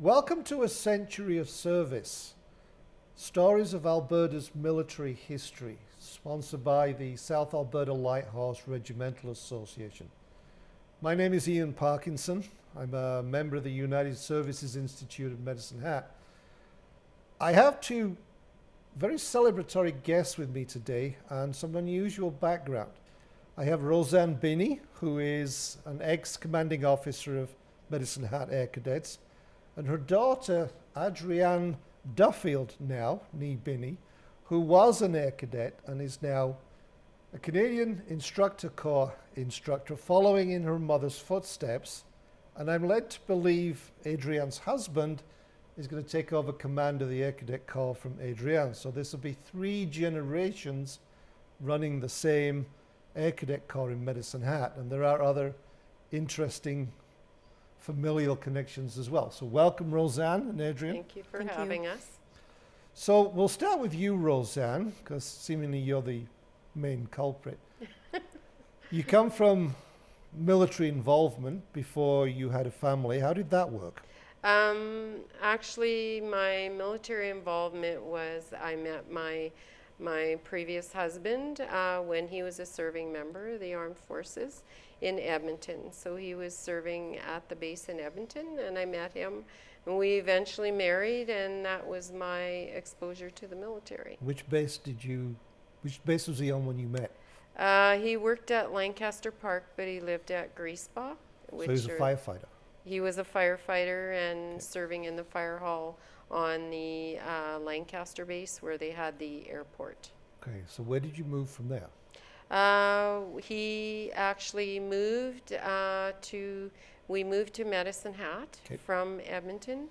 Welcome to A Century of Service, Stories of Alberta's Military History, sponsored by the South Alberta Light Horse Regimental Association. My name is Ian Parkinson. I'm a member of the United Services Institute of Medicine Hat. I have two very celebratory guests with me today and some unusual background. I have Rosanne Binney, who is an ex-commanding officer of Medicine Hat Air Cadets, and her daughter, Adrienne Duffield now, nee Binney, who was an Air Cadet and is now a Canadian Instructor Corps instructor, following in her mother's footsteps. And I'm led to believe Adrienne's husband is going to take over command of the Air Cadet Corps from Adrienne. So this will be 3 generations running the same Air Cadet Corps in Medicine Hat. And there are other interesting familial connections as well. So welcome, Rosanne and Adrienne. Thank you for having us. So we'll start with you, Rosanne, because seemingly you're the main culprit. You come from military involvement before you had a family. How did that work? Actually, my military involvement was I met my previous husband when he was a serving member of the Armed Forces in Edmonton. So he was serving at the base in Edmonton, and I met him, and we eventually married, and that was my exposure to the military. Which base was he on when you met? He worked at Lancaster Park, but he lived at Greaspaw. So he was a firefighter. He was a firefighter and serving in the fire hall on the Lancaster base where they had the airport. Okay, so where did you move from there? He actually moved we moved to Medicine Hat from Edmonton.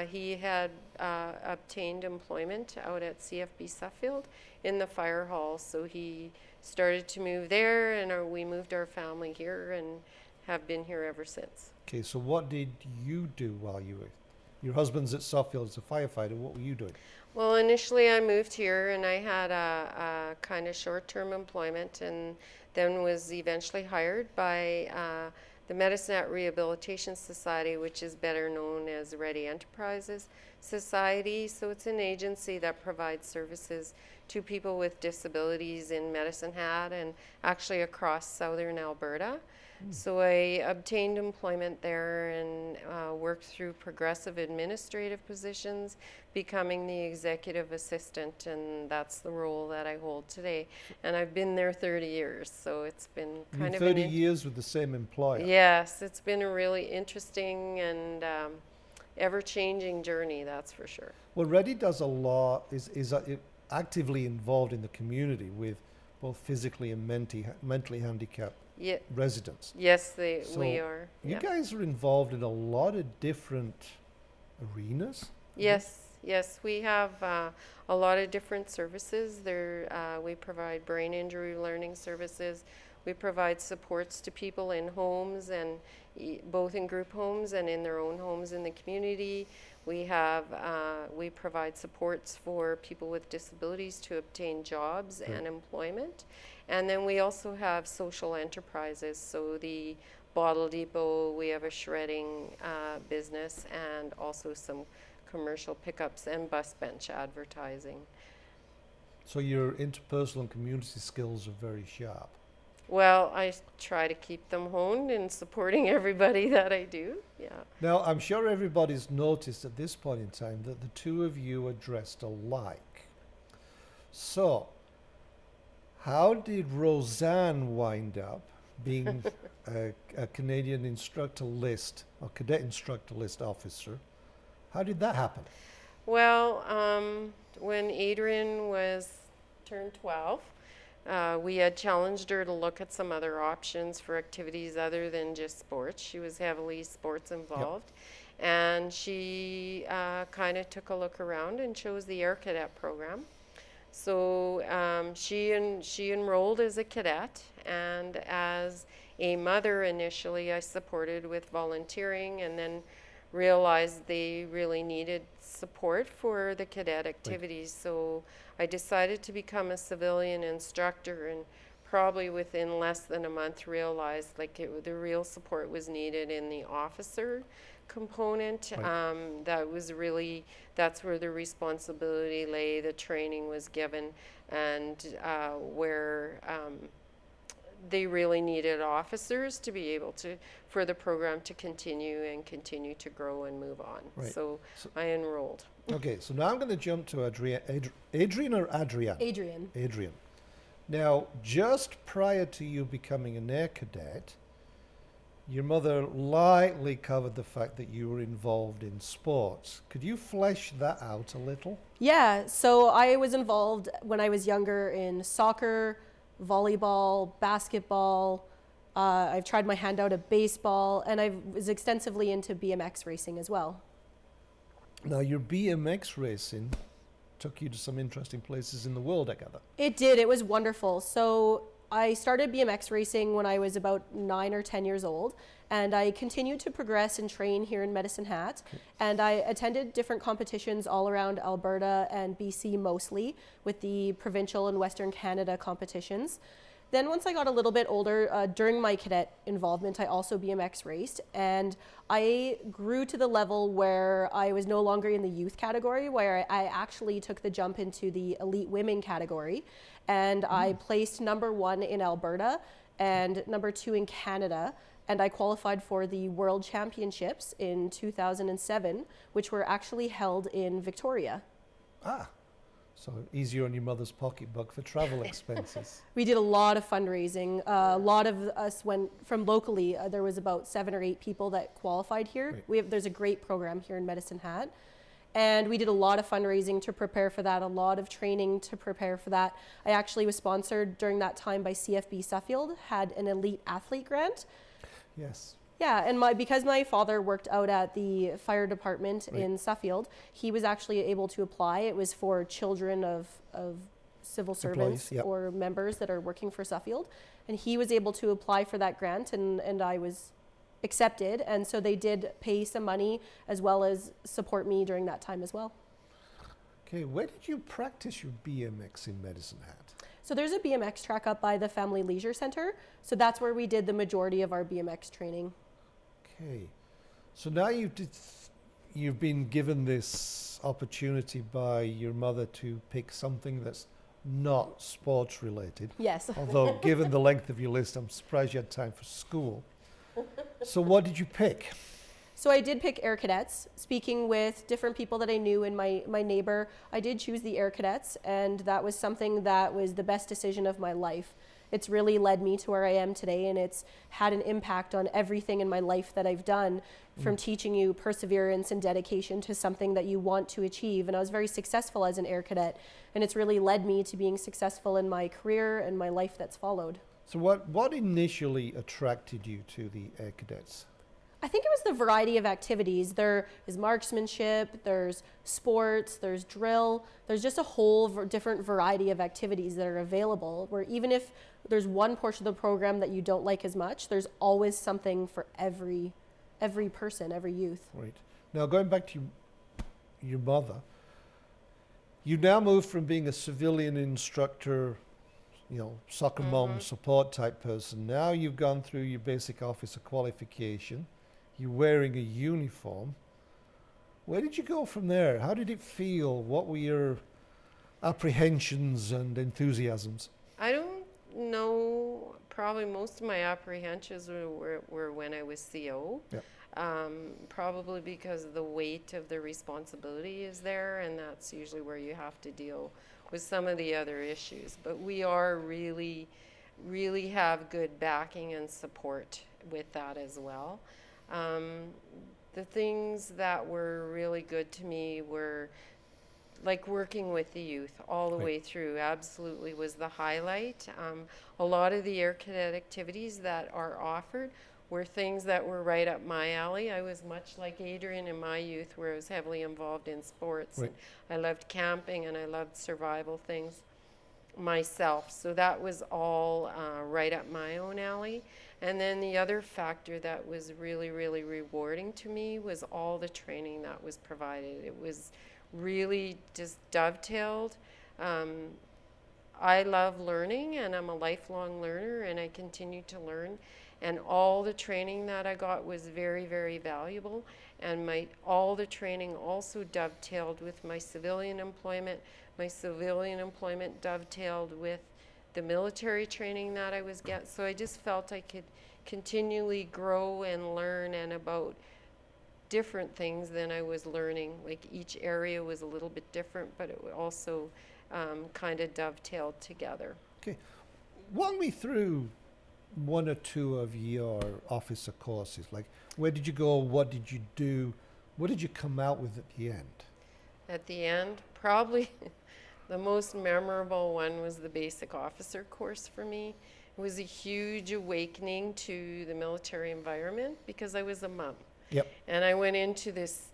He had obtained employment out at CFB Duffield in the fire hall, so he started to move there, and we moved our family here and have been here ever since. Okay, so what did you do while you were, your husband's at Suffield as a firefighter, what were you doing? Well, initially I moved here and I had a kind of short-term employment, and then was eventually hired by the Medicine Hat Rehabilitation Society, which is better known as Ready Enterprises Society. So it's an agency that provides services to people with disabilities in Medicine Hat and actually across southern Alberta. So I obtained employment there and worked through progressive administrative positions, becoming the executive assistant, and that's the role that I hold today. And I've been there 30 years, so it's been kind of 30 years with the same employer? Yes, it's been a really interesting and ever-changing journey, that's for sure. Well, Ready does a lot, is actively involved in the community with both physically and mentally handicapped residents. Yes, we are. You guys are involved in a lot of different arenas? Yes, we have a lot of different services. We provide brain injury learning services. We provide supports to people in homes, and both in group homes and in their own homes in the community. We provide supports for people with disabilities to obtain jobs and employment. And then we also have social enterprises. So the Bottle Depot, we have a shredding business, and also some commercial pickups and bus bench advertising. So your interpersonal and community skills are very sharp. Well, I try to keep them honed in supporting everybody that I do, yeah. Now, I'm sure everybody's noticed at this point in time that the two of you are dressed alike. So, how did Rosanne wind up being a Canadian Instructor List or Cadet Instructor List officer? How did that happen? Well, when Adrienne turned 12, we had challenged her to look at some other options for activities other than just sports. She was heavily sports involved. Yep. And she kind of took a look around and chose the Air Cadet program. So she enrolled as a cadet, and as a mother initially I supported with volunteering, and then realized they really needed support for the cadet activities. Right. So I decided to become a civilian instructor, and probably within less than a month realized the real support was needed in the officer component. Right. That's where the responsibility lay, the training was given, and where they really needed officers to be able to, for the program to continue to grow and move on. Right. So I enrolled. Okay, so now I'm going to jump to Adrienne or Adrienne? Adrienne. Adrienne. Now, just prior to you becoming an air cadet, your mother lightly covered the fact that you were involved in sports. Could you flesh that out a little? Yeah, so I was involved when I was younger in soccer, volleyball, basketball. I've tried my hand out at baseball, and I was extensively into BMX racing as well. Now, your BMX racing took you to some interesting places in the world, I gather. It did. It was wonderful. So I started BMX racing when I was about 9 or 10 years old, and I continued to progress and train here in Medicine Hat. Okay. And I attended different competitions all around Alberta and BC mostly, with the provincial and Western Canada competitions. Then once I got a little bit older, during my cadet involvement, I also BMX raced, and I grew to the level where I was no longer in the youth category, where I actually took the jump into the elite women category, and I placed #1 in Alberta and #2 in Canada, and I qualified for the World Championships in 2007, which were actually held in Victoria. Ah. So easier on your mother's pocketbook for travel expenses. We did a lot of fundraising. A lot of us went from locally. There was about 7 or 8 people that qualified here. Right. There's a great program here in Medicine Hat. And we did a lot of fundraising to prepare for that, a lot of training to prepare for that. I actually was sponsored during that time by CFB Duffield, had an elite athlete grant. Yes. Yeah, and because my father worked out at the fire department in Suffield, he was actually able to apply. It was for children of civil servants or members that are working for Suffield. And he was able to apply for that grant, and I was accepted. And so they did pay some money as well as support me during that time as well. Okay, where did you practice your BMX in Medicine Hat? So there's a BMX track up by the Family Leisure Center. So that's where we did the majority of our BMX training. Okay, so now you've been given this opportunity by your mother to pick something that's not sports related. Yes. Although given the length of your list, I'm surprised you had time for school. So what did you pick? So I did pick Air Cadets. Speaking with different people that I knew and my neighbor, I did choose the Air Cadets, and that was something that was the best decision of my life. It's really led me to where I am today, and it's had an impact on everything in my life that I've done, from teaching you perseverance and dedication to something that you want to achieve. And I was very successful as an Air Cadet, and it's really led me to being successful in my career and my life that's followed. So what initially attracted you to the Air Cadets? I think it was the variety of activities. There is marksmanship, there's sports, there's drill. There's just a whole different variety of activities that are available, where even if there's one portion of the program that you don't like as much, there's always something for every person, every youth. Right. Now, going back to your mother, you now moved from being a civilian instructor, soccer mom support type person. Now you've gone through your basic officer qualification. You're wearing a uniform. Where did you go from there? How did it feel? What were your apprehensions and enthusiasms? I don't know. Probably most of my apprehensions were when I was CO. Yep. Probably because the weight of the responsibility is there, and that's usually where you have to deal with some of the other issues. But we are really have good backing and support with that as well. The things that were really good to me were like working with the youth all the way through. Absolutely was the highlight. A lot of the Air Cadet activities that are offered were things that were right up my alley. I was much like Adrienne in my youth, where I was heavily involved in sports. Right. And I loved camping and I loved survival things myself. So that was all right up my own alley. And then the other factor that was really rewarding to me was all the training that was provided. It was really just dovetailed. I love learning, and I'm a lifelong learner, and I continue to learn. And all the training that I got was very valuable. and all the training also dovetailed with my civilian employment. My civilian employment dovetailed with the military training that I was getting. So I just felt I could continually grow and learn and about different things than I was learning. Like each area was a little bit different, but it also kind of dovetailed together. Okay. Walk me through one or two of your officer courses. Like, where did you go? What did you do? What did you come out with at the end? At the end, probably the most memorable one was the basic officer course for me. It was a huge awakening to the military environment because I was a mom. Yep. And I went into this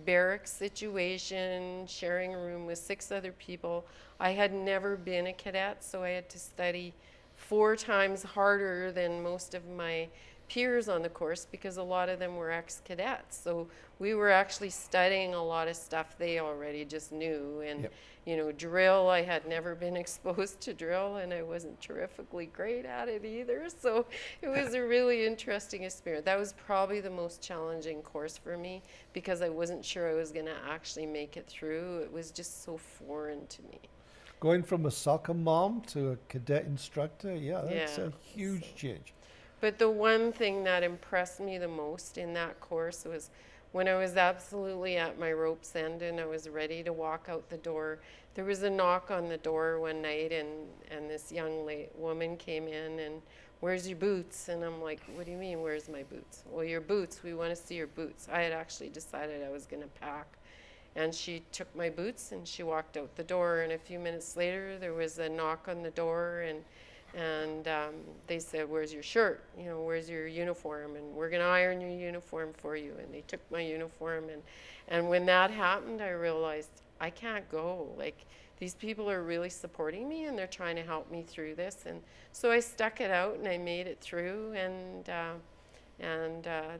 barrack situation, sharing a room with 6 other people. I had never been a cadet, so I had to study 4 times harder than most of my peers on the course because a lot of them were ex-cadets. So we were actually studying a lot of stuff they already just knew. And, Yep. you know, drill, I had never been exposed to drill, and I wasn't terrifically great at it either. So it was a really interesting experience. That was probably the most challenging course for me because I wasn't sure I was going to actually make it through. It was just so foreign to me. Going from a soccer mom to a cadet instructor, that's Yeah. a huge change. But the one thing that impressed me the most in that course was when I was absolutely at my rope's end and I was ready to walk out the door. There was a knock on the door one night, and this young woman came in and, "Where's your boots?" And I'm like, "What do you mean, where's my boots?" "Well, your boots, we want to see your boots." I had actually decided I was going to pack. And she took my boots and she walked out the door, and a few minutes later there was a knock on the door, and they said, "Where's your shirt? You know, where's your uniform? And we're going to iron your uniform for you." And they took my uniform, and when that happened, I realized I can't go. Like, these people are really supporting me and they're trying to help me through this. And so I stuck it out and I made it through, and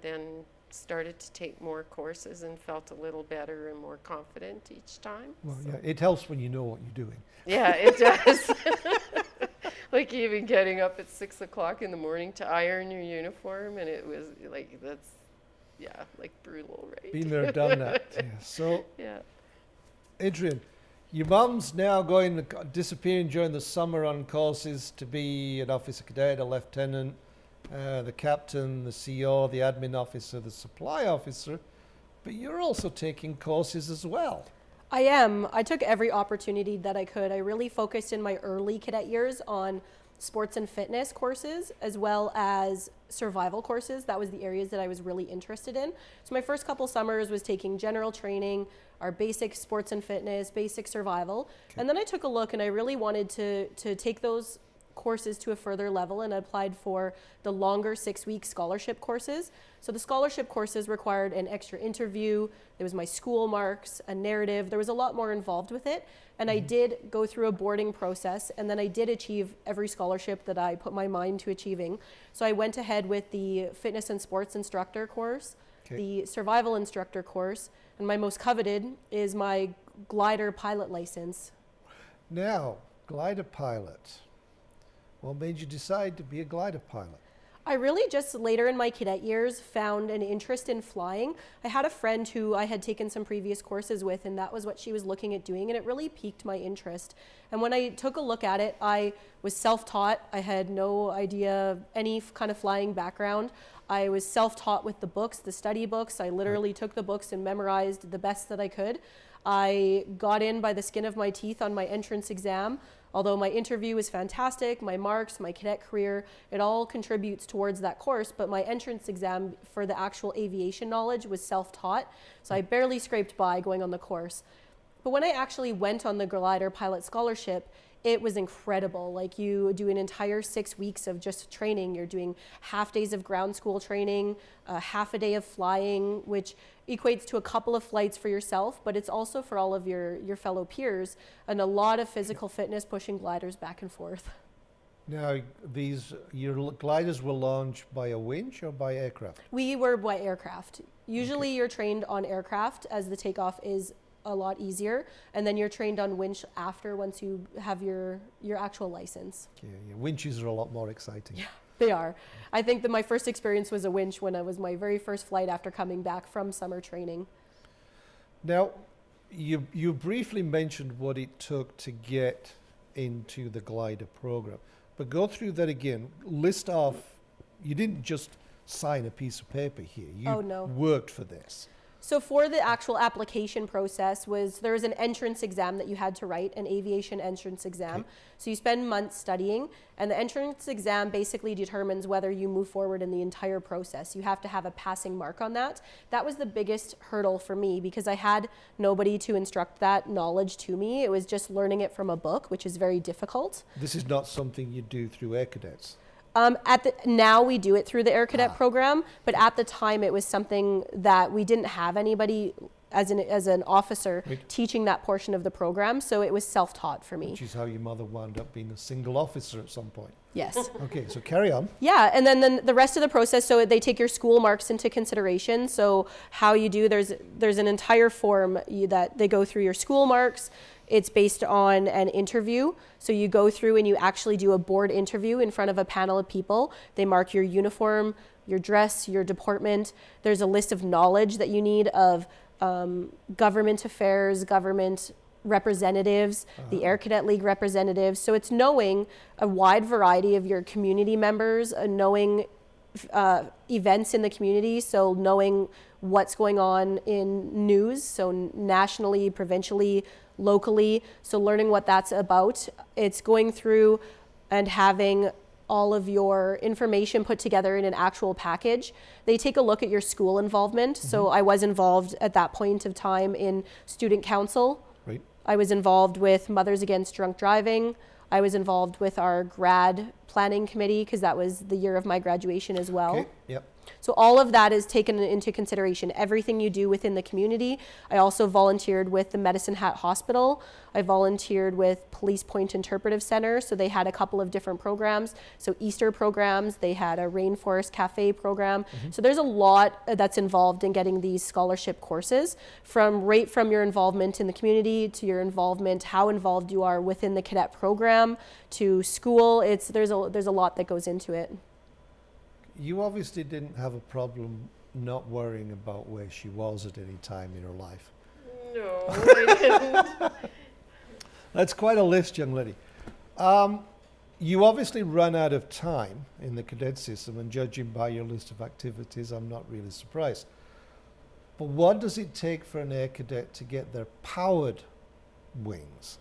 then started to take more courses and felt a little better and more confident each time. Well, So, yeah, it helps when you know what you're doing. yeah, it does. Like even getting up at 6 o'clock in the morning to iron your uniform, and it was like, that's, like brutal, right? Been there, done that. Yeah. So, Yeah. Adrienne, your mum's now disappearing during the summer on courses to be an officer cadet, a lieutenant, the captain, the CO, the admin officer, the supply officer, but you're also taking courses as well. I am. I took every opportunity that I could. I really focused in my early cadet years on sports and fitness courses as well as survival courses. That was the areas that I was really interested in. So my first couple summers was taking general training, our basic sports and fitness, basic survival. Okay. And then I took a look and I really wanted to take those courses to a further level and applied for the longer 6-week scholarship courses. So the scholarship courses required an extra interview. There was my school marks, a narrative. There was a lot more involved with it. And I did go through a boarding process, and then I did achieve every scholarship that I put my mind to achieving. So I went ahead with the fitness and sports instructor course, Okay. the survival instructor course, and my most coveted is my glider pilot license. Now, glider pilot. What made you decide to be a glider pilot? I really just later in my cadet years found an interest in flying. I had a friend who I had taken some previous courses with, and that was what she was looking at doing, and it really piqued my interest. And when I took a look at it, I was self-taught. I had no idea any kind of flying background. I was self-taught with the books, the study books. I literally took the books and memorized the best that I could. I got in by the skin of my teeth on my entrance exam. Although my interview was fantastic, my marks, my cadet career, it all contributes towards that course, but my entrance exam for the actual aviation knowledge was self-taught, so I barely scraped by going on the course. But when I actually went on the glider pilot scholarship, it was incredible. Like, you do an entire 6 weeks of just training. You're doing half days of ground school training, half a day of flying, which equates to a couple of flights for yourself, but it's also for all of your fellow peers, and a lot of physical fitness pushing gliders back and forth. Now, your gliders were launched by a winch or by aircraft? We were by aircraft. Usually you're trained on aircraft as the takeoff is a lot easier, and then you're trained on winch after once you have your actual license. Yeah, winches are a lot more exciting. Yeah. They are. I think that my first experience was a winch when it was my very first flight after coming back from summer training. Now, you briefly mentioned what it took to get into the glider program, but go through that again. List off, you didn't just sign a piece of paper here. You worked for this. So for the actual application process there was an entrance exam that you had to write, an aviation entrance exam. Okay. So you spend months studying, and the entrance exam basically determines whether you move forward in the entire process. You have to have a passing mark on that. That was the biggest hurdle for me because I had nobody to instruct that knowledge to me. It was just learning it from a book, which is very difficult. This is not something you do through Air Cadets. Now we do it through the Air Cadet program, but at the time it was something that we didn't have anybody as an officer teaching that portion of the program, so it was self-taught for me. Which is how your mother wound up being a single officer at some point. Yes. Okay, so carry on. Yeah, and then the rest of the process, so they take your school marks into consideration. So how you do, there's an entire form that they go through your school marks. It's based on an interview. So you go through and you actually do a board interview in front of a panel of people. They mark your uniform, your dress, your deportment. There's a list of knowledge that you need of government affairs, government representatives, the Air Cadet League representatives. So it's knowing a wide variety of your community members, knowing events in the community, so knowing what's going on in news, so nationally, provincially, locally, so learning what that's about. It's going through and having all of your information put together in an actual package. They take a look at your school involvement. So I was involved at that point of time in student council. Right. I was involved with Mothers Against Drunk Driving. I was involved with our grad planning committee because that was the year of my graduation as well. Okay. Yep. So all of that is taken into consideration, everything you do within the community. I also volunteered with the Medicine Hat Hospital. I volunteered with Police Point Interpretive Center. So they had a couple of different programs. So Easter programs, they had a Rainforest Cafe program. So there's a lot that's involved in getting these scholarship courses, from your involvement in the community to your involvement, how involved you are within the cadet program to school. There's a lot that goes into it. You obviously didn't have a problem not worrying about where she was at any time in her life. No, I didn't. That's quite a list, young lady. You obviously run out of time in the cadet system, and judging by your list of activities, I'm not really surprised. But what does it take for an air cadet to get their powered wings?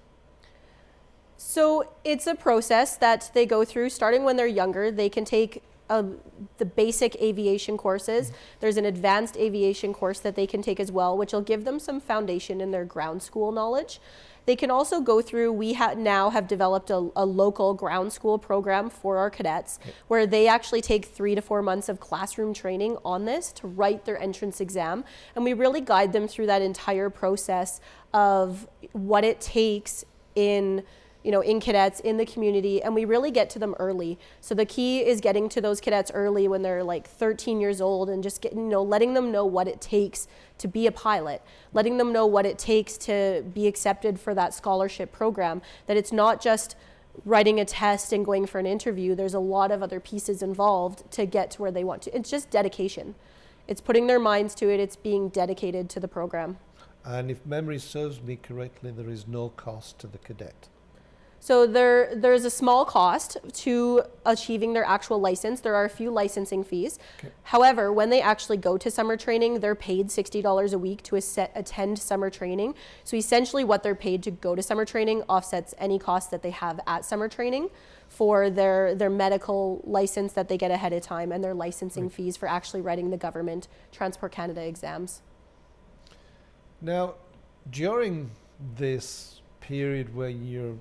So it's a process that they go through starting when they're younger. They can take the basic aviation courses. There's an advanced aviation course that they can take as well, which will give them some foundation in their ground school knowledge. They can also go through, we now have developed a local ground school program for our cadets, where they actually take 3 to 4 months of classroom training on this to write their entrance exam. And we really guide them through that entire process of what it takes in cadets, in the community, and we really get to them early. So the key is getting to those cadets early when they're like 13 years old, and just letting them know what it takes to be a pilot, letting them know what it takes to be accepted for that scholarship program, that it's not just writing a test and going for an interview. There's a lot of other pieces involved to get to where they want to. It's just dedication. It's putting their minds to it. It's being dedicated to the program. And if memory serves me correctly, there is no cost to the cadet. So there's a small cost to achieving their actual license. There are a few licensing fees. Okay. However, when they actually go to summer training, they're paid $60 a week to attend summer training. So essentially what they're paid to go to summer training offsets any costs that they have at summer training for their medical license that they get ahead of time, and their licensing fees for actually writing the government Transport Canada exams. Now, during this period where you're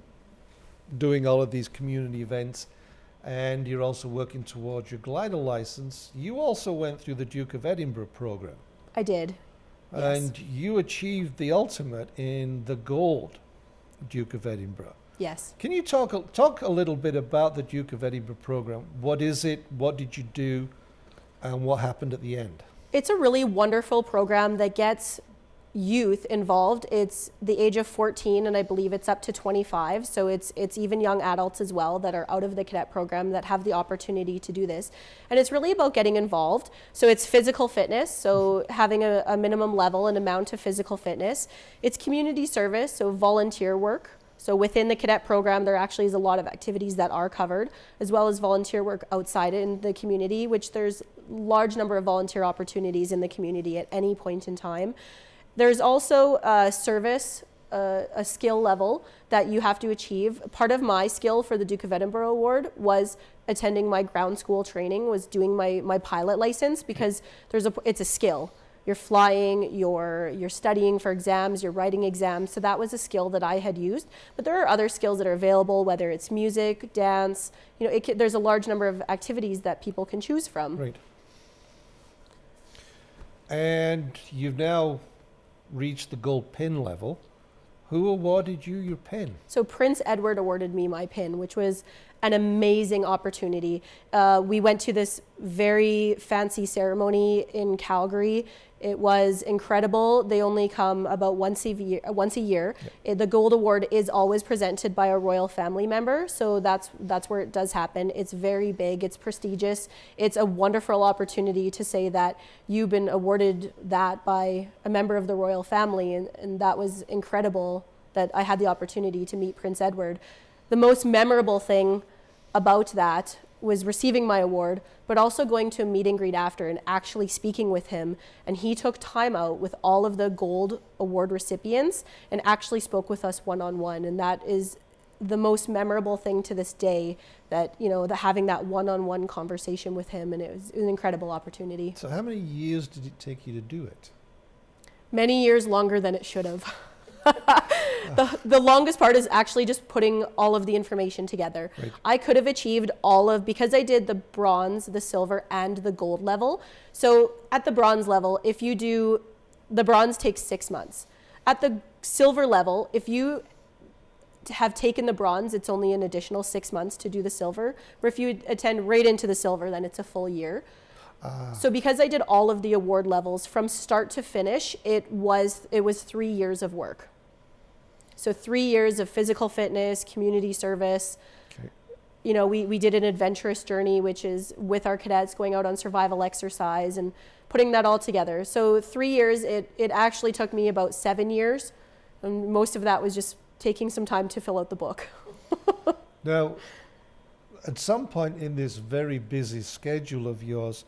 doing all of these community events and you're also working towards your glider license, you also went through the Duke of Edinburgh program. I did. Yes. And you achieved the ultimate in the gold Duke of Edinburgh. Yes. Can you talk a little bit about the Duke of Edinburgh program? What is it? What did you do? And what happened at the end? It's a really wonderful program that gets youth involved. It's the age of 14, and I believe it's up to 25. So it's even young adults as well that are out of the cadet program that have the opportunity to do this. And it's really about getting involved. So it's physical fitness, so having a minimum level and amount of physical fitness. It's community service, so volunteer work. So within the cadet program, there actually is a lot of activities that are covered, as well as volunteer work outside in the community, which there's large number of volunteer opportunities in the community at any point in time. There's also a service, a skill level that you have to achieve. Part of my skill for the Duke of Edinburgh Award was attending my ground school training, was doing my pilot license, because it's a skill. You're flying, you're studying for exams, you're writing exams. So that was a skill that I had used. But there are other skills that are available, whether it's music, dance. There's a large number of activities that people can choose from. Right. And you've now reached the gold pin level. Who awarded you your pin? So Prince Edward awarded me my pin, which was an amazing opportunity. We went to this very fancy ceremony in Calgary. It was incredible. They only come about once a year. Yep. The gold award is always presented by a royal family member, so that's where it does happen. It's very big, it's prestigious. It's a wonderful opportunity to say that you've been awarded that by a member of the royal family, and that was incredible that I had the opportunity to meet Prince Edward. The most memorable thing about that was receiving my award, but also going to a meet and greet after and actually speaking with him. And he took time out with all of the gold award recipients and actually spoke with us one-on-one. And that is the most memorable thing to this day, that, having that one-on-one conversation with him, and it was an incredible opportunity. So how many years did it take you to do it? Many years longer than it should have. The longest part is actually just putting all of the information together. Right. I could have achieved because I did the bronze, the silver, and the gold level. So at the bronze level, the bronze takes 6 months. At the silver level, if you have taken the bronze, it's only an additional 6 months to do the silver. Or if you attend right into the silver, then it's a full year. So because I did all of the award levels from start to finish, it was 3 years of work. So 3 years of physical fitness, community service. Okay. We did an adventurous journey, which is with our cadets going out on survival exercise and putting that all together. So 3 years, it actually took me about 7 years. And most of that was just taking some time to fill out the book. Now, at some point in this very busy schedule of yours,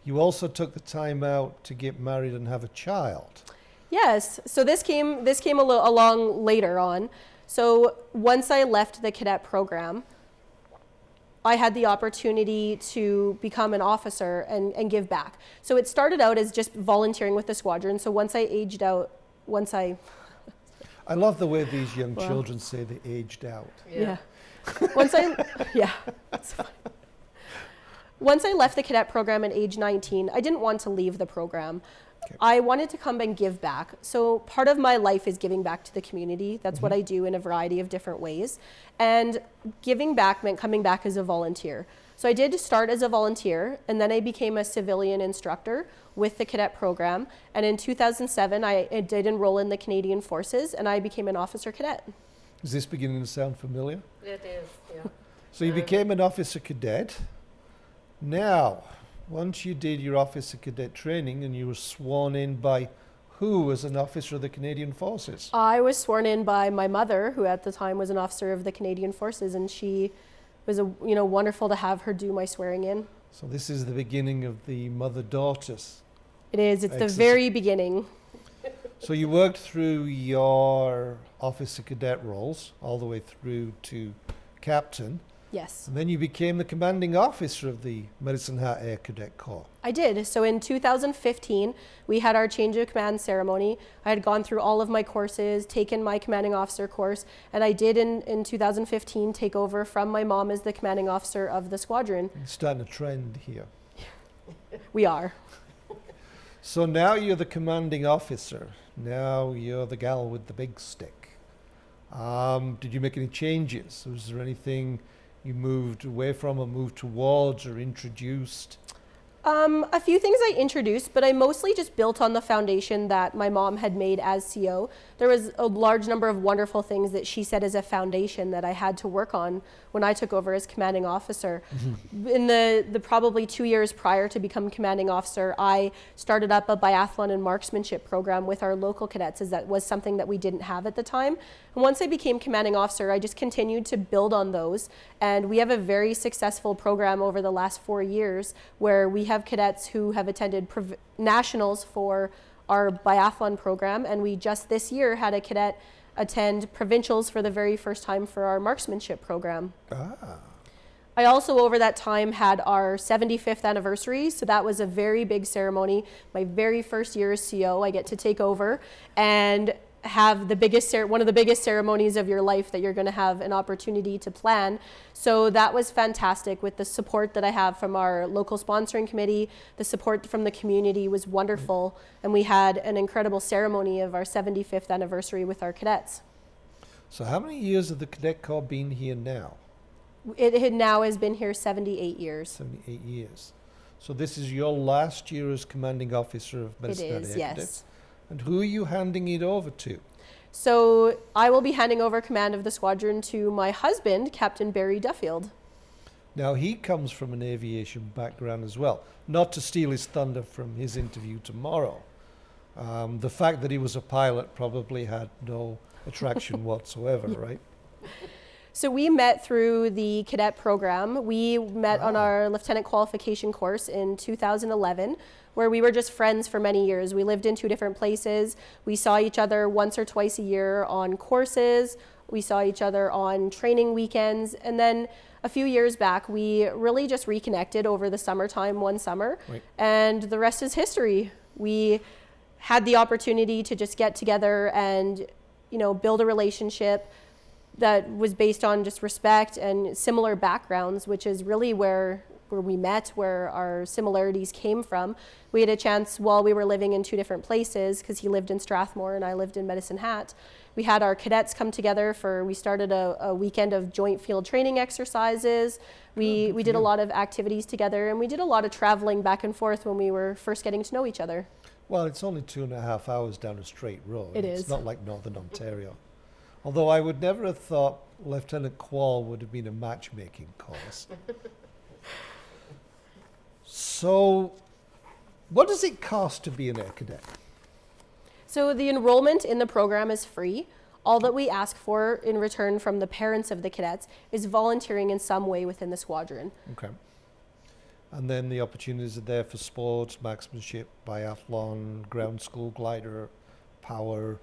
you also took the time out to get married and have a child. Yes. So this came along later on. So once I left the cadet program, I had the opportunity to become an officer and give back. So it started out as just volunteering with the squadron. So once I aged out, I love the way these young children say they aged out. Yeah. That's fine. Once I left the cadet program at age 19, I didn't want to leave the program. Okay. I wanted to come and give back. So part of my life is giving back to the community. That's what I do in a variety of different ways. And giving back meant coming back as a volunteer. So I did start as a volunteer, and then I became a civilian instructor with the cadet program. And in 2007, I did enroll in the Canadian Forces, and I became an officer cadet. Is this beginning to sound familiar? It is, yeah. So you became an officer cadet. Now, once you did your officer cadet training and you were sworn in by who as an officer of the Canadian Forces? I was sworn in by my mother, who at the time was an officer of the Canadian Forces, and she was wonderful to have her do my swearing in. So this is the beginning of the mother-daughters. It is. It's the very beginning. So you worked through your officer cadet roles all the way through to captain. Yes. And then you became the commanding officer of the Medicine Hat Air Cadet Corps. I did. So in 2015, we had our change of command ceremony. I had gone through all of my courses, taken my commanding officer course, and I did in 2015 take over from my mom as the commanding officer of the squadron. You're starting a trend here. We are. So now you're the commanding officer. Now you're the gal with the big stick. Did you make any changes? Was there anything you moved away from or moved towards or introduced? A few things I introduced, but I mostly just built on the foundation that my mom had made as CO. There was a large number of wonderful things that she said as a foundation that I had to work on when I took over as commanding officer. In the probably 2 years prior to become commanding officer, I started up a biathlon and marksmanship program with our local cadets, as that was something that we didn't have at the time. And once I became commanding officer, I just continued to build on those. And we have a very successful program over the last 4 years where we have cadets who have attended nationals for our biathlon program, and we just this year had a cadet attend provincials for the very first time for our marksmanship program. I also over that time had our 75th anniversary, so that was a very big ceremony. My very first year as CO, I get to take over and have the biggest one of the biggest ceremonies of your life that you're going to have an opportunity to plan. So that was fantastic with the support that I have from our local sponsoring committee. The support from the community was wonderful, and we had an incredible ceremony of our 75th anniversary with our cadets. So how many years have the Cadet Corps been here now? It now has been here 78 years. 78 years. So this is your last year as commanding officer of It Medicine Hat is, Air yes. Cadets. And who are you handing it over to? So I will be handing over command of the squadron to my husband, Captain Barry Duffield. Now, he comes from an aviation background as well. Not to steal his thunder from his interview tomorrow. The fact that he was a pilot probably had no attraction whatsoever, right? So we met through the cadet program. We met on our lieutenant qualification course in 2011, where we were just friends for many years. We lived in 2 different places. We saw each other once or twice a year on courses. We saw each other on training weekends. And then a few years back, we really just reconnected over the summertime one summer. Right. And the rest is history. We had the opportunity to just get together and, build a relationship that was based on just respect and similar backgrounds, which is really where we met, where our similarities came from. We had a chance while we were living in 2 different places, because he lived in Strathmore and I lived in Medicine Hat. We had our cadets come together we started a weekend of joint field training exercises. We did a lot of activities together, and we did a lot of traveling back and forth when we were first getting to know each other. Well, it's only 2.5 hours down a straight road. It's It's not like Northern Ontario. Although I would never have thought Lieutenant Quall would have been a matchmaking course. So, what does it cost to be an Air Cadet? So the enrollment in the program is free. All that we ask for in return from the parents of the cadets is volunteering in some way within the squadron. Okay. And then the opportunities are there for sports, marksmanship, biathlon, ground school glider, power.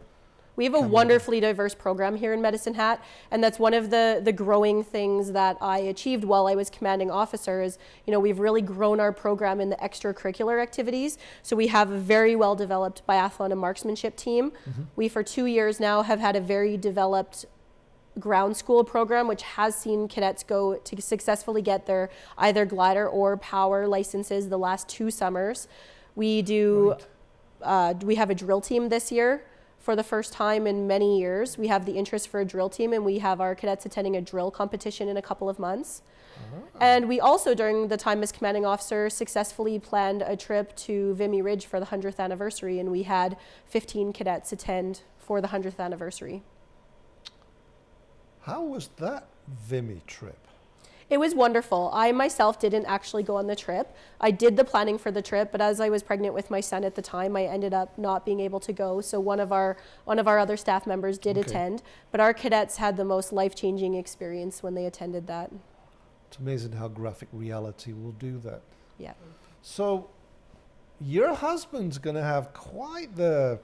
We have a wonderfully diverse program here in Medicine Hat, and that's one of the growing things that I achieved while I was commanding officer is, we've really grown our program in the extracurricular activities. So we have a very well developed biathlon and marksmanship team. We, for 2 years now, have had a very developed ground school program, which has seen cadets go to successfully get their either glider or power licenses the last 2 summers. We we have a drill team this year. For the first time in many years, we have the interest for a drill team, and we have our cadets attending a drill competition in a couple of months. And we also, during the time as commanding officer, successfully planned a trip to Vimy Ridge for the 100th anniversary, and we had 15 cadets attend for the 100th anniversary. How was that Vimy trip? It was wonderful. I myself didn't actually go on the trip. I did the planning for the trip, but as I was pregnant with my son at the time, I ended up not being able to go. So one of our other staff members did attend, but our cadets had the most life-changing experience when they attended that. It's amazing how graphic reality will do that. Yeah. So your husband's going to have quite the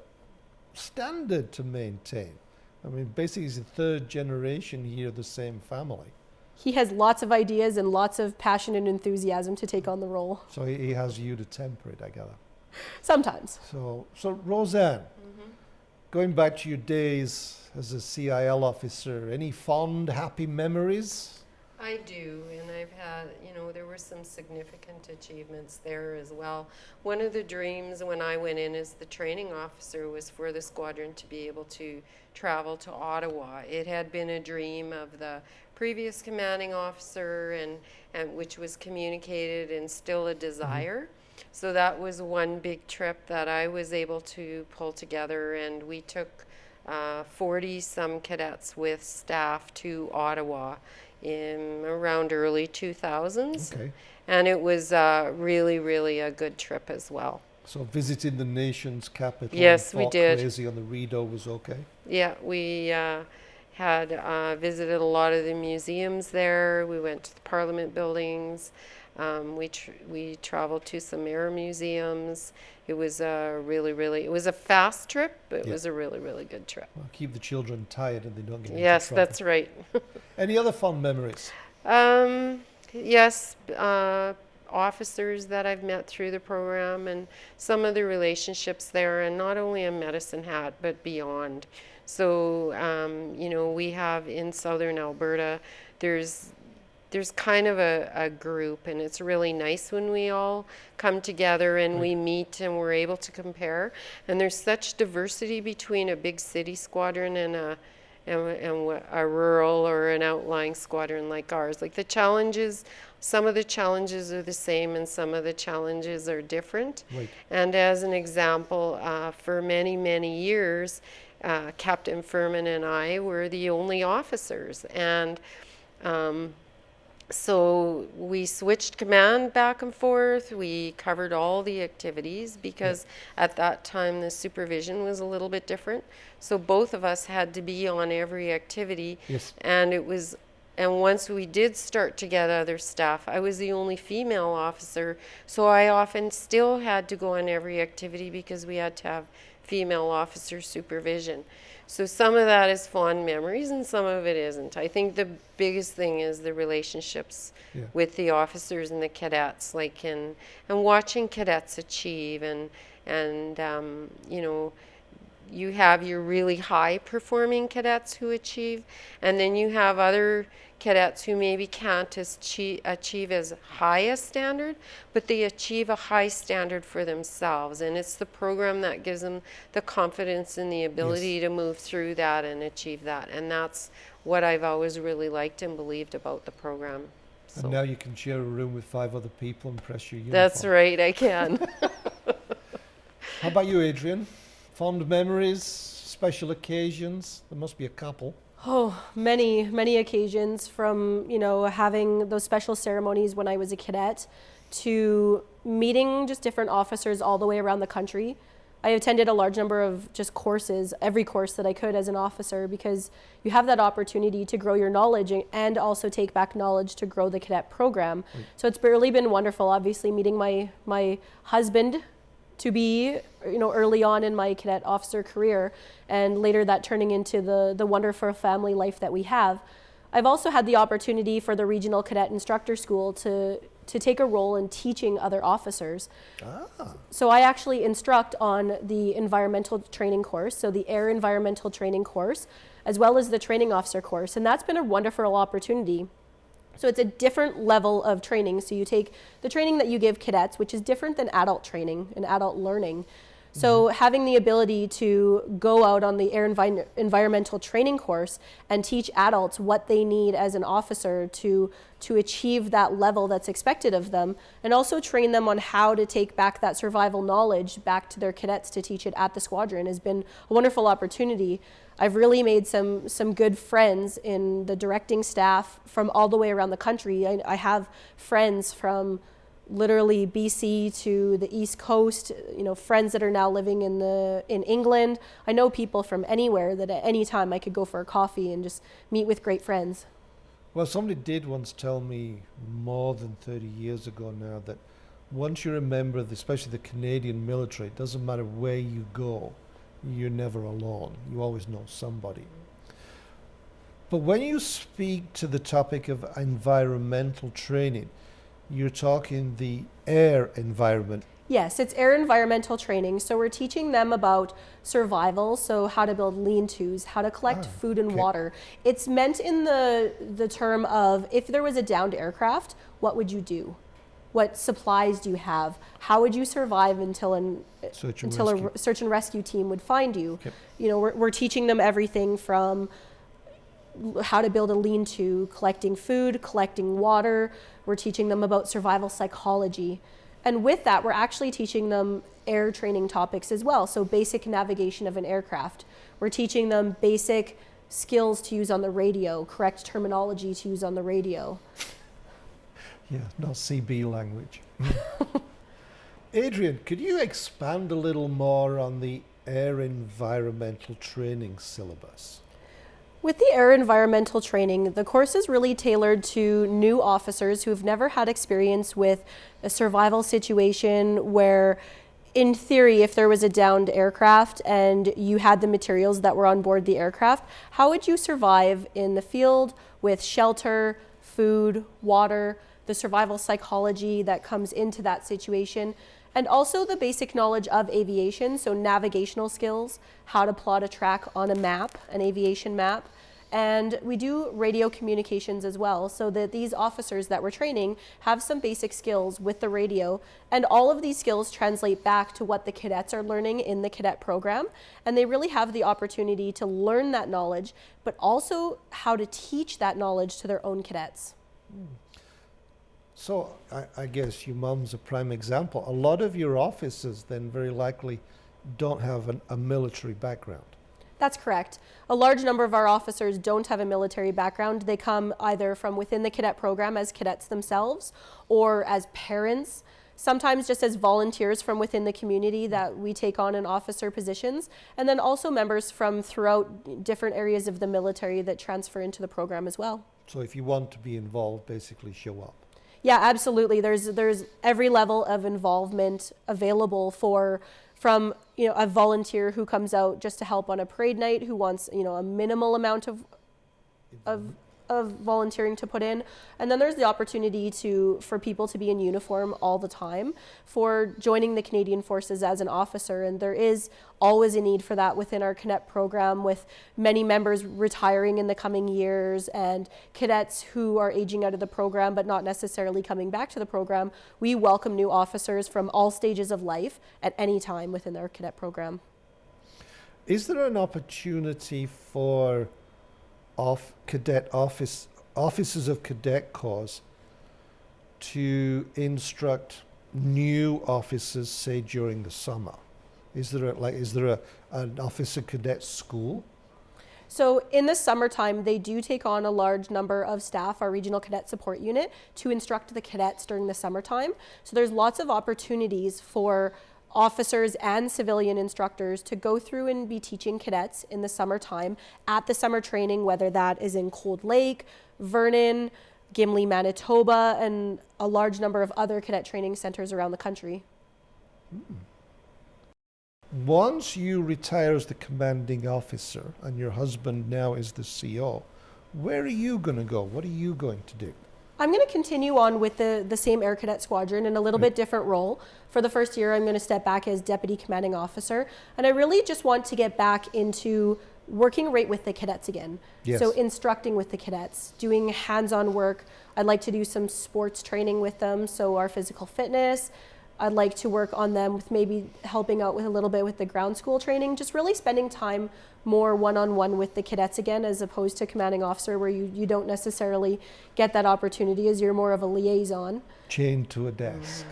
standard to maintain. I mean, basically he's the 3rd generation here of the same family. He has lots of ideas and lots of passion and enthusiasm to take on the role. So he has you to temper it, I gather. Sometimes. So Rosanne, going back to your days as a CIL officer, any fond, happy memories? I do, and I've had, there were some significant achievements there as well. One of the dreams when I went in as the training officer was for the squadron to be able to travel to Ottawa. It had been a dream of the previous commanding officer, and which was communicated and still a desire. So that was one big trip that I was able to pull together, and we took 40-some cadets with staff to Ottawa in around early 2000s. Okay. And it was really, really a good trip as well. So visiting the nation's capital. Yes, we Fort did. Crazy on the Rideau was okay. Yeah, we had visited a lot of the museums there. We went to the Parliament buildings. We traveled to some air museums. It was it was a fast trip, but it was a really, really good trip. Well, keep the children tired and they don't get into Yes, trouble. that's right. Any other fond memories? Yes, officers that I've met through the program and some of the relationships there, and not only in Medicine Hat, but beyond. So, we have in southern Alberta, there's kind of a group, and it's really nice when we all come together and we meet and we're able to compare. And there's such diversity between a big city squadron and a rural or an outlying squadron like ours. Like the challenges, some of the challenges are the same and some of the challenges are different. Right. And as an example, for many, many years, Captain Furman and I were the only officers. And so we switched command back and forth. We covered all the activities because at that time the supervision was a little bit different. So both of us had to be on every activity. Yes. And once we did start to get other staff, I was the only female officer. So I often still had to go on every activity because we had to have female officer supervision. So some of that is fond memories and some of it isn't. I think the biggest thing is the relationships with the officers and the cadets, and watching cadets achieve and you have your really high performing cadets who achieve, and then you have other cadets who maybe can't achieve as high a standard, but they achieve a high standard for themselves. And it's the program that gives them the confidence and the ability to move through that and achieve that. And that's what I've always really liked and believed about the program. So. And now you can share a room with 5 other people and press your uniform. That's right, I can. How about you, Adrienne? Fond memories, special occasions? There must be a couple. Oh, many, many occasions, from, having those special ceremonies when I was a cadet to meeting just different officers all the way around the country. I attended a large number of just courses, every course that I could as an officer, because you have that opportunity to grow your knowledge and also take back knowledge to grow the cadet program. So it's really been wonderful, obviously, meeting my husband to be, early on in my cadet officer career, and later that turning into the wonderful family life that we have. I've also had the opportunity for the Regional Cadet Instructor School to take a role in teaching other officers. So I actually instruct on the environmental training course, so the air environmental training course, as well as the training officer course, and that's been a wonderful opportunity. So it's a different level of training. So you take the training that you give cadets, which is different than adult training and adult learning. So having the ability to go out on the air environmental training course and teach adults what they need as an officer to achieve that level that's expected of them, and also train them on how to take back that survival knowledge back to their cadets to teach it at the squadron, has been a wonderful opportunity. I've really made some good friends in the directing staff from all the way around the country. I have friends from literally BC to the East Coast, friends that are now living in England. I know people from anywhere that at any time I could go for a coffee and just meet with great friends. Well, somebody did once tell me more than 30 years ago now that once you're a member of, especially the Canadian military, it doesn't matter where you go, you're never alone. You always know somebody. But when you speak to the topic of environmental training, you're talking the air environment. Yes, it's air environmental training. So we're teaching them about survival, so how to build lean-tos, how to collect food and water. It's meant in the term of, if there was a downed aircraft, what would you do? What supplies do you have? How would you survive until a search and rescue team would find you? Okay. We're teaching them everything from how to build a lean-to, collecting food, collecting water. We're teaching them about survival psychology. And with that, we're actually teaching them air training topics as well. So basic navigation of an aircraft. We're teaching them basic skills to use on the radio, correct terminology to use on the radio. Yeah, not CB language. Adrienne, could you expand a little more on the air environmental training syllabus? With the air environmental training, the course is really tailored to new officers who've never had experience with a survival situation where, in theory, if there was a downed aircraft and you had the materials that were on board the aircraft, how would you survive in the field with shelter, food, water, the survival psychology that comes into that situation, and also the basic knowledge of aviation, so navigational skills, how to plot a track on a map, an aviation map. And we do radio communications as well, so that these officers that we're training have some basic skills with the radio. And all of these skills translate back to what the cadets are learning in the cadet program. And they really have the opportunity to learn that knowledge, but also how to teach that knowledge to their own cadets. So I guess your mum's a prime example. A lot of your officers then very likely don't have a military background. That's correct. A large number of our officers don't have a military background. They come either from within the cadet program as cadets themselves or as parents, sometimes just as volunteers from within the community that we take on in officer positions, and then also members from throughout different areas of the military that transfer into the program as well. So if you want to be involved, basically show up. Yeah, absolutely. There's every level of involvement available from a volunteer who comes out just to help on a parade night, who wants a minimal amount of volunteering to put in, and then there's the opportunity for people to be in uniform all the time for joining the Canadian Forces as an officer, and there is always a need for that within our cadet program, with many members retiring in the coming years and cadets who are aging out of the program but not necessarily coming back to the program. We welcome new officers from all stages of life at any time within our cadet program. Is there an opportunity for officers of cadet corps to instruct new officers, say during the summer? Is there an officer cadet school? So in the summertime, they do take on a large number of staff, our regional cadet support unit, to instruct the cadets during the summertime. So there's lots of opportunities for officers and civilian instructors to go through and be teaching cadets in the summertime at the summer training, whether that is in Cold Lake, Vernon, Gimli, Manitoba, and a large number of other cadet training centers around the country. Once you retire as the commanding officer and your husband now is the CO, where are you going to go? What are you going to do? I'm going to continue on with the same Air Cadet Squadron in a little bit different role. For the first year, I'm going to step back as Deputy Commanding Officer. And I really just want to get back into working right with the cadets again. Yes. So instructing with the cadets, doing hands-on work. I'd like to do some sports training with them, so our physical fitness. I'd like to work on them with maybe helping out with a little bit with the ground school training, just really spending time more one-on-one with the cadets again, as opposed to commanding officer, where you don't necessarily get that opportunity as you're more of a liaison. Chained to a desk.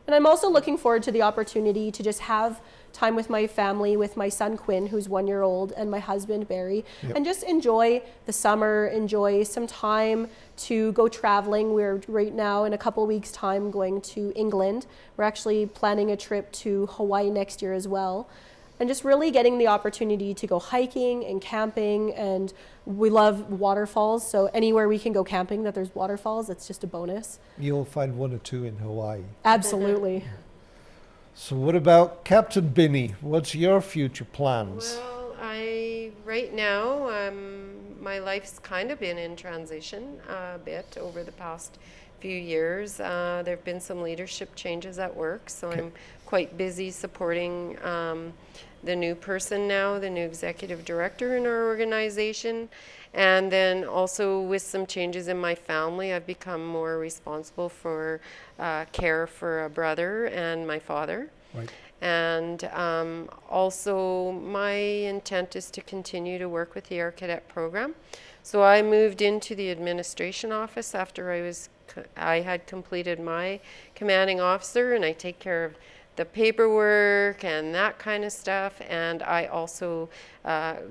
And I'm also looking forward to the opportunity to just have time with my family, with my son Quinn, who's 1 year old, and my husband Barry, and just enjoy the summer, enjoy some time to go traveling. We're right now in a couple weeks' time going to England. We're actually planning a trip to Hawaii next year as well. And just really getting the opportunity to go hiking and camping, and we love waterfalls, so anywhere we can go camping that there's waterfalls, it's just a bonus. You'll find one or two in Hawaii. Absolutely. So what about Captain Binney? What's your future plans? Well, right now, my life's kind of been in transition a bit over the past few years. There have been some leadership changes at work, so I'm quite busy supporting the new person now, the new executive director in our organization. And then also with some changes in my family, I've become more responsible for care for a brother and my father. Right. And also my intent is to continue to work with the Air Cadet program. So I moved into the administration office after I was I had completed my commanding officer, and I take care of the paperwork and that kind of stuff. And I also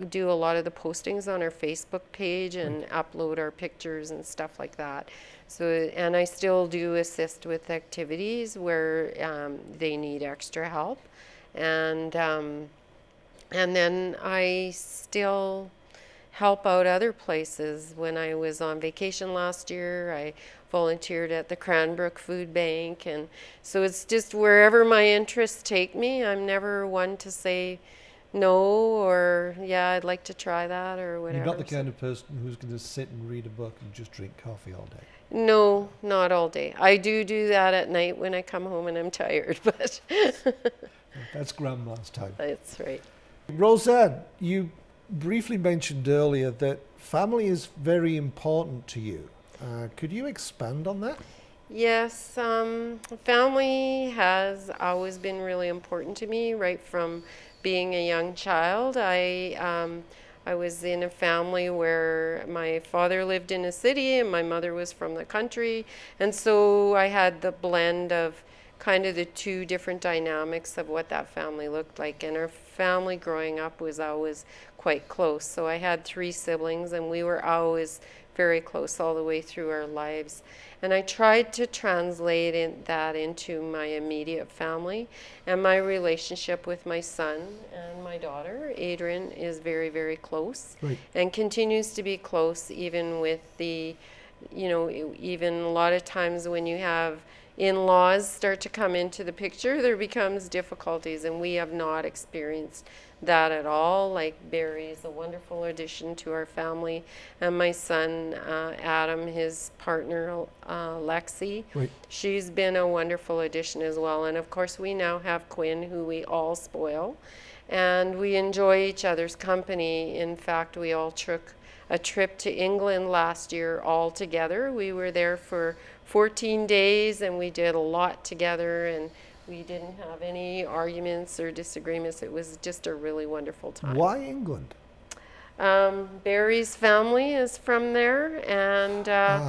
do a lot of the postings on our Facebook page and upload our pictures and stuff like that. So, and I still do assist with activities where they need extra help. And then I still help out other places. When I was on vacation last year, I volunteered at the Cranbrook Food Bank, and so it's just wherever my interests take me. I'm never one to say no, or yeah, I'd like to try that or whatever. You're not the kind of person who's going to sit and read a book and just drink coffee all day. No, not all day. I do that at night when I come home and I'm tired, but That's grandma's time. that's right. Rosanne, you briefly mentioned earlier that family is very important to you. Could you expand on that? Yes, family has always been really important to me right from being a young child. I was in a family where my father lived in a city and my mother was from the country, and so I had the blend of kind of the two different dynamics of what that family looked like. And our family growing up was always quite close. So I had 3 siblings, and we were always very close all the way through our lives. And I tried to translate that into my immediate family. And my relationship with my son and my daughter, Adrienne, is very, very close. Right. And continues to be close, even with the, even a lot of times when you have in-laws start to come into the picture, there becomes difficulties, and we have not experienced that at all. Like Barry is a wonderful addition to our family, and my son Adam, his partner Lexi, Right. she's been a wonderful addition as well. And of course we now have Quinn, who we all spoil, and we enjoy each other's company. In fact, we all took a trip to England last year all together. We were there for 14 days, and we did a lot together, and we didn't have any arguments or disagreements. It was just a really wonderful time. Why England? Barry's family is from there, and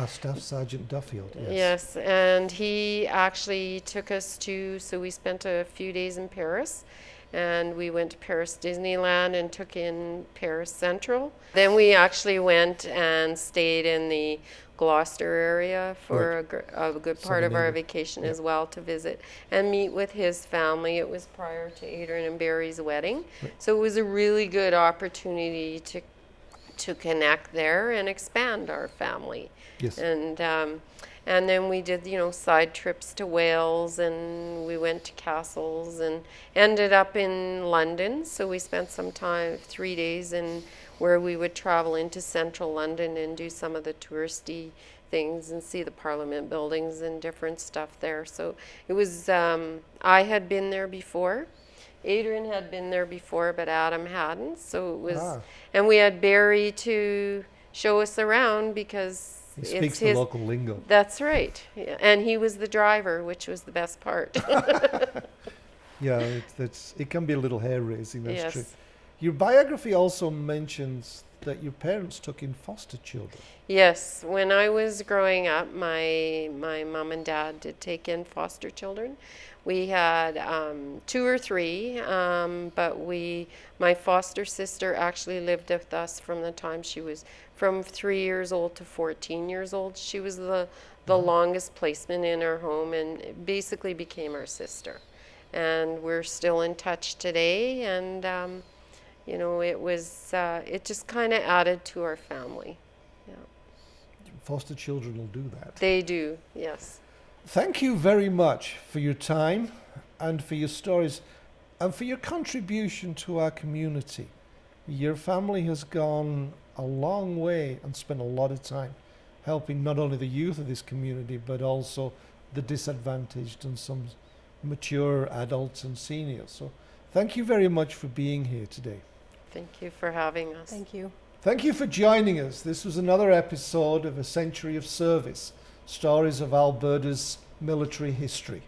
Staff Sergeant Duffield, yes. yes, and he actually took us so we spent a few days in Paris, and we went to Paris Disneyland and took in Paris Central. Then we actually went and stayed in the Gloucester area for a good part of our vacation as well, to visit and meet with his family. It was prior to Adrienne and Barry's wedding. Right. So it was a really good opportunity to connect there and expand our family. Yes. And then we did, side trips to Wales, and we went to castles and ended up in London. So we spent some time, 3 days, where we would travel into central London and do some of the touristy things and see the Parliament buildings and different stuff there. So it was, I had been there before. Adrienne had been there before, but Adam hadn't. So it was, and we had Barry to show us around because he speaks the local lingo. That's right. Yeah. And he was the driver, which was the best part. Yeah, it can be a little hair-raising, that's Yes. true. Your biography also mentions that your parents took in foster children. Yes, when I was growing up, my mom and dad did take in foster children. We had 2 or 3, but my foster sister actually lived with us from the time she was from 3 years old to 14 years old. She was the longest placement in our home, and basically became our sister. And we're still in touch today, and it just kind of added to our family. Yeah. Foster children will do that. They do, yes. Thank you very much for your time and for your stories and for your contribution to our community. Your family has gone a long way and spent a lot of time helping not only the youth of this community, but also the disadvantaged and some mature adults and seniors. So thank you very much for being here today. Thank you for having us. Thank you. Thank you for joining us. This was another episode of A Century of Service, Stories of Alberta's Military History.